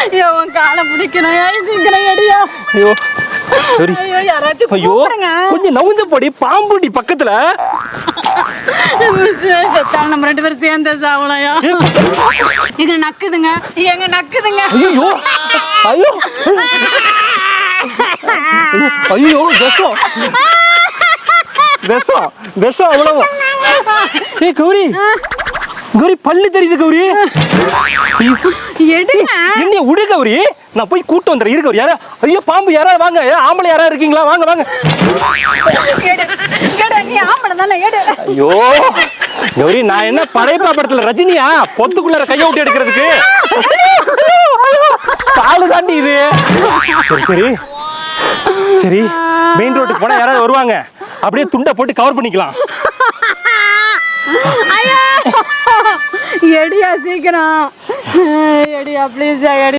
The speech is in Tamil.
ஐயோ உன் காலை பிடிக்கணும் சீக்கிரம் எடியா. ஐயோ ஐயோ யாராச்சும் ஐயோ கொஞ்சம் நவுந்து போடி, பாம்புடி பக்கத்துல. செத்தாலும் நம்ம 2 பேரும் சேர்ந்த சாவலையா. எங்க நக்குதுங்க, எங்க நக்குதுங்க. ஐயோ ஐயோ ஐயோ விஷம் விஷம் விஷம் அவ்வளவு. ஏய் கௌரி, கௌரி பல்லு தெரியுது கௌரி. எடுங்க என்ன உடு கௌரி, நான் போய் கூட்டு வந்துடுறேன். இரு கௌரி. யாரா ஐயோ பாம்பு யாராவது வாங்க, ஆம்பளை யாராவது இருக்கீங்களா? வாங்க வாங்க. நீ ஆம்பளை தானே, எடு. ஐயோ கௌரி, நான் என்ன படைப்பா படத்துல ரஜினியா பொத்துக்குள்ளார கையை விட்டு எடுக்கிறதுக்கு? சாலு தாண்டி இது. சரி சரி சரி, மெயின் ரோட்டுக்கு போனா யாராவது வருவாங்க, அப்படியே துண்டை போட்டு கவர் பண்ணிக்கலாம். எடியா சீக்கிரம், எடியா ப்ளீஸ் எடி.